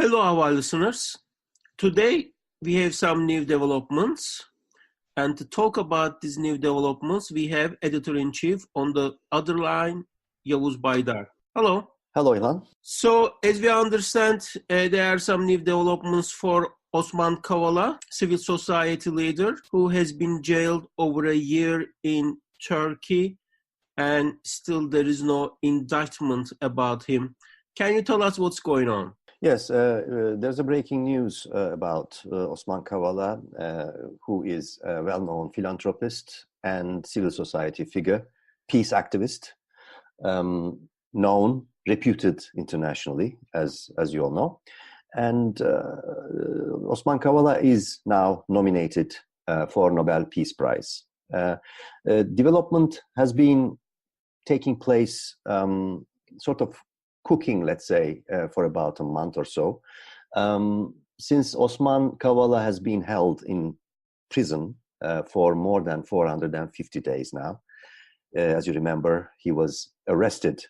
Hello, our listeners. Today we have some new developments, and to talk about these new developments, we have editor-in-chief on the other line, Yavuz Baydar. Hello. Hello, Ilhan. So, as we understand, there are some new developments for Osman Kavala, civil society leader, who has been jailed over a year in Turkey, and still there is no indictment about him. Can you tell us what's going on? Yes, there's a breaking news about Osman Kavala, who is a well-known philanthropist and civil society figure, peace activist, known, reputed internationally, as you all know. And Osman Kavala is now nominated for Nobel Peace Prize. Development has been taking place sort of cooking, let's say, for about a month or so. Since Osman Kavala has been held in prison for more than 450 days now. As you remember, he was arrested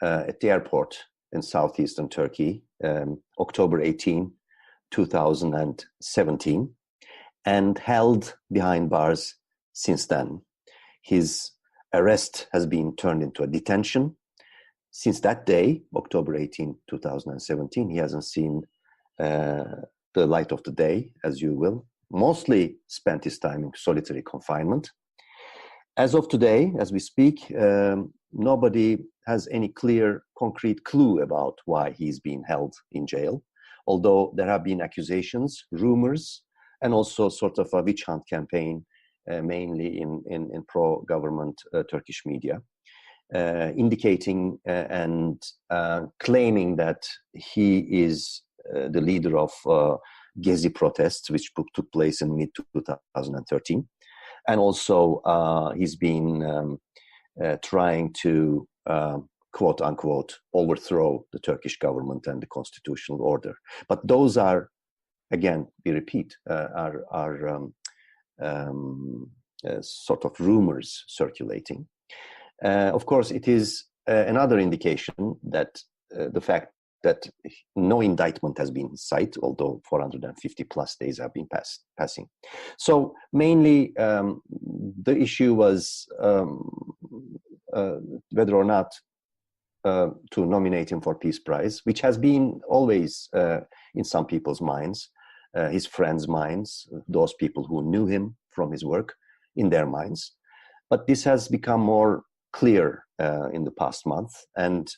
at the airport in southeastern Turkey, October 18, 2017, and held behind bars since then. His arrest has been turned into a detention. Since that day, October 18, 2017, he hasn't seen the light of the day, as you will. Mostly spent his time in solitary confinement. As of today, as we speak, nobody has any clear, concrete clue about why he's being held in jail, although there have been accusations, rumors, and also sort of a witch hunt campaign, mainly in pro-government Turkish media. Indicating and claiming that he is the leader of Gezi protests, which took place in mid-2013. And also he's been trying to, quote-unquote, overthrow the Turkish government and the constitutional order. But those are, again, we repeat, are sort of rumors circulating. Of course, it is another indication that the fact that no indictment has been in sight, although 450 plus days have been passing. So mainly the issue was whether or not to nominate him for Peace Prize, which has been always in some people's minds, his friends' minds, those people who knew him from his work, in their minds. But this has become more clear in the past month, and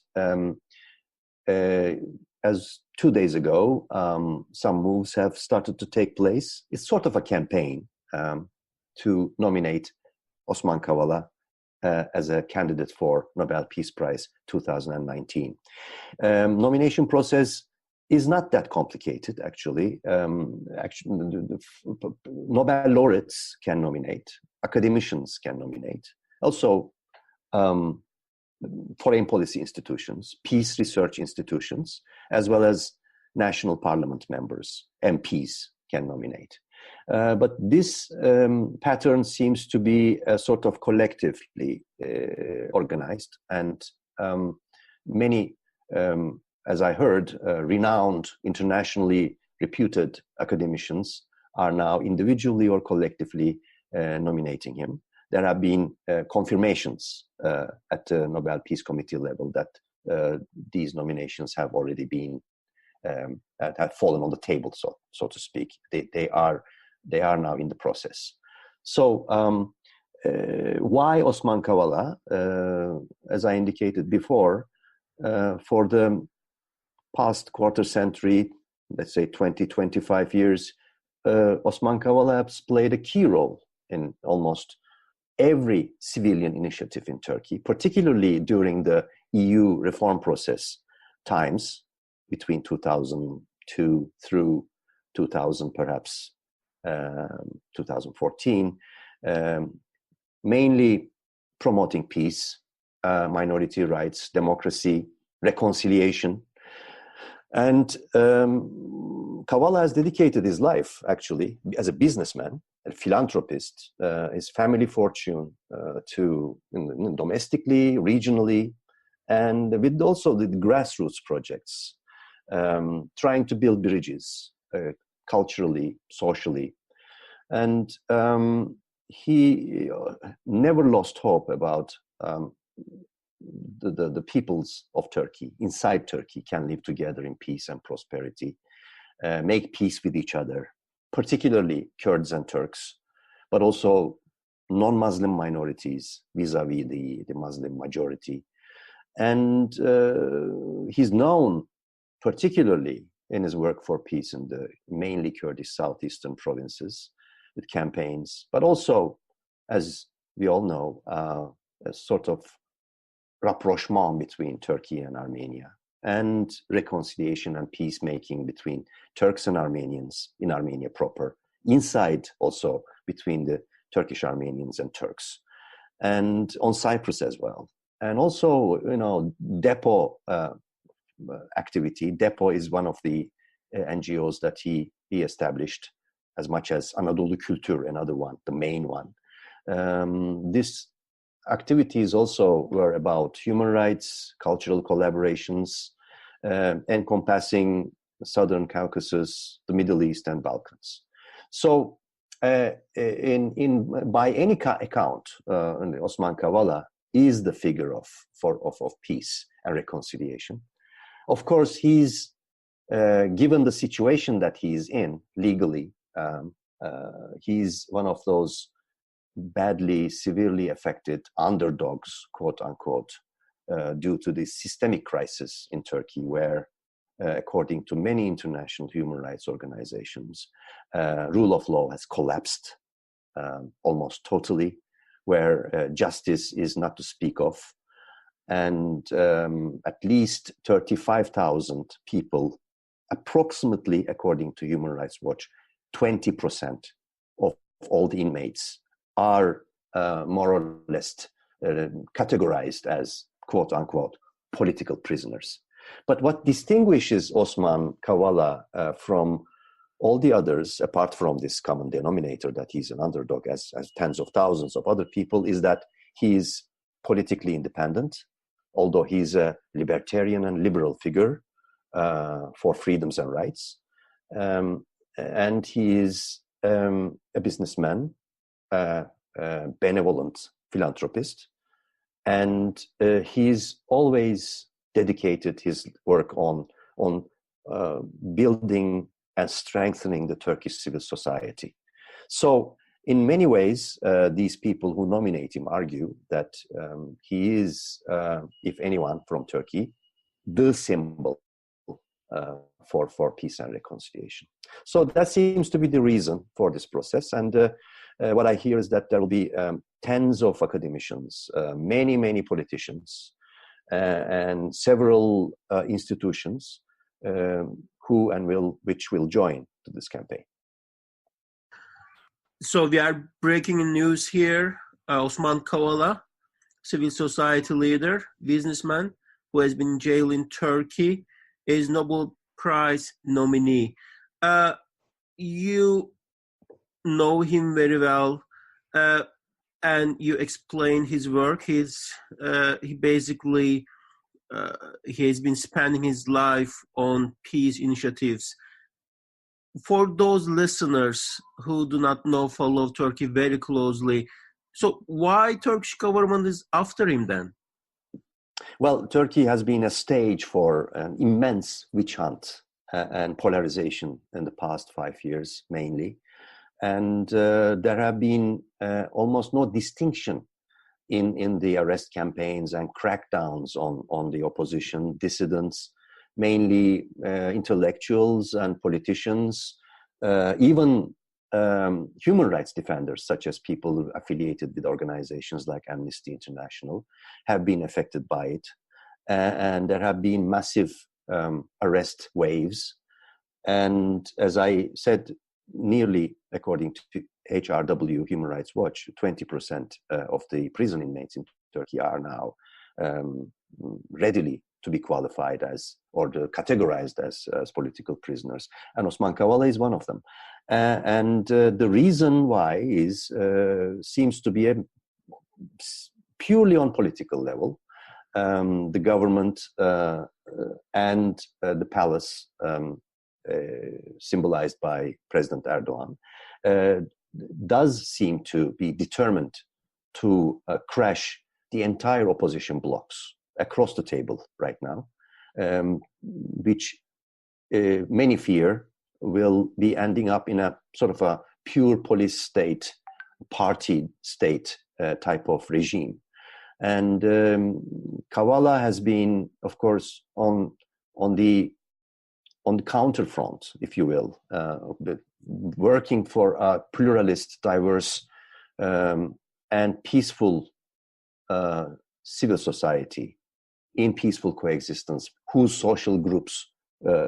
as 2 days ago, some moves have started to take place. It's sort of a campaign to nominate Osman Kavala as a candidate for Nobel Peace Prize 2019. Nomination process is not that complicated, actually. Nobel laureates can nominate, academicians can nominate. Also, foreign policy institutions, peace research institutions, as well as national parliament members, MPs can nominate. But this pattern seems to be sort of collectively organized, and many, as I heard, renowned, internationally reputed academicians are now individually or collectively nominating him. There have been confirmations at the Nobel Peace Committee level that these nominations have already been have fallen on the table, so to speak. They are now in the process. So why Osman Kavala? As I indicated before, for the past quarter century, let's say 20, 25 years, Osman Kavala has played a key role in almost every civilian initiative in Turkey, particularly during the EU reform process times between 2002 through 2000, perhaps 2014, mainly promoting peace, minority rights, democracy, reconciliation. And Kavala has dedicated his life, actually, as a businessman, a philanthropist, his family fortune to domestically, regionally, and with also the grassroots projects. trying to build bridges culturally, socially. And he never lost hope about the peoples of Turkey, inside Turkey, can live together in peace and prosperity, make peace with each other, particularly Kurds and Turks, but also non-Muslim minorities vis-a-vis the Muslim majority. And he's known particularly in his work for peace in the mainly Kurdish southeastern provinces with campaigns, but also, as we all know, a sort of rapprochement between Turkey and Armenia, and reconciliation and peacemaking between Turks and Armenians in Armenia proper, inside also between the Turkish Armenians and Turks, and on Cyprus as well. And also, depot activity. Depot is one of the NGOs that he established, as much as Anadolu Kültür, another one, the main one. This activities also were about human rights, cultural collaborations, encompassing the Southern Caucasus, the Middle East, and Balkans. So, by any account, Osman Kavala is the figure of peace and reconciliation. Of course, he's given the situation that he's in legally. He's one of those badly, severely affected underdogs, quote unquote, due to this systemic crisis in Turkey, where, according to many international human rights organizations, rule of law has collapsed almost totally, where justice is not to speak of, and at least 35,000 people, approximately, according to Human Rights Watch, 20% of all the inmates are more or less categorized as, quote unquote, political prisoners. But what distinguishes Osman Kavala from all the others, apart from this common denominator that he's an underdog as tens of thousands of other people, is that he is politically independent, although he's a libertarian and liberal figure for freedoms and rights. And he is a businessman, benevolent philanthropist, and he's always dedicated his work on building and strengthening the Turkish civil society. So in many ways, these people who nominate him argue that he is, if anyone from Turkey, the symbol for peace and reconciliation. So that seems to be the reason for this process. And what I hear is that there will be tens of academicians, many politicians, and several institutions which will join to this campaign. So we are breaking news here. Osman Kavala, civil society leader, businessman, who has been jailed in Turkey, is Nobel Prize nominee. You know him very well, and you explain his work. He has been spending his life on peace initiatives. For those listeners who do not follow Turkey very closely, so why Turkish government is after him then? Well, Turkey has been a stage for an immense witch hunt and polarization in the past 5 years, mainly. And there have been almost no distinction in the arrest campaigns and crackdowns on the opposition, dissidents, mainly intellectuals and politicians, even human rights defenders, such as people affiliated with organizations like Amnesty International, have been affected by it. And there have been massive arrest waves. And as I said, nearly, according to HRW, Human Rights Watch, 20% of the prison inmates in Turkey are now readily to be qualified as, or categorized as political prisoners. And Osman Kavala is one of them. And the reason why seems to be purely on political level. The government and the palace, symbolized by President Erdogan, does seem to be determined to crash the entire opposition blocs across the table right now, which many fear will be ending up in a sort of a pure police state, party state type of regime. And Kavala has been, of course, on the counterfront, if you will, working for a pluralist, diverse, and peaceful civil society in peaceful coexistence, whose social groups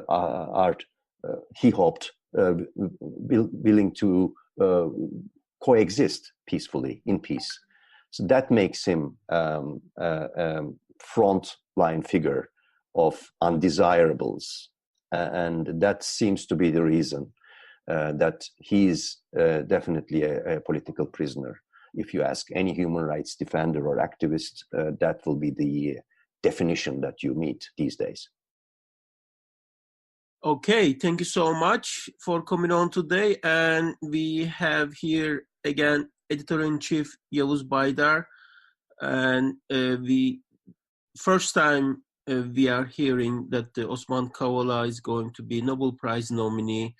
are, he hoped, willing to coexist peacefully in peace. So that makes him a front-line figure of undesirables. And that seems to be the reason that he's definitely a political prisoner. If you ask any human rights defender or activist, that will be the definition that you meet these days. Okay, thank you so much for coming on today. And we have here again Editor-in-Chief Yavuz Baydar. And first time we are hearing that Osman Kavala is going to be Nobel Prize nominee.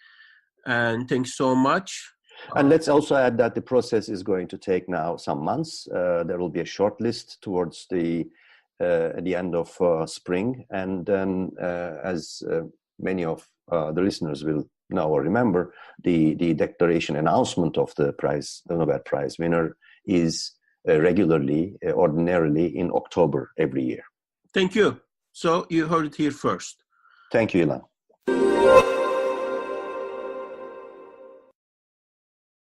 And thanks so much. And let's also add that the process is going to take now some months. There will be a short list towards the end of spring. And then, as many of the listeners will know or remember, the declaration announcement of the Nobel Prize winner is ordinarily in October every year. Thank you. So you heard it here first. Thank you, Ilan.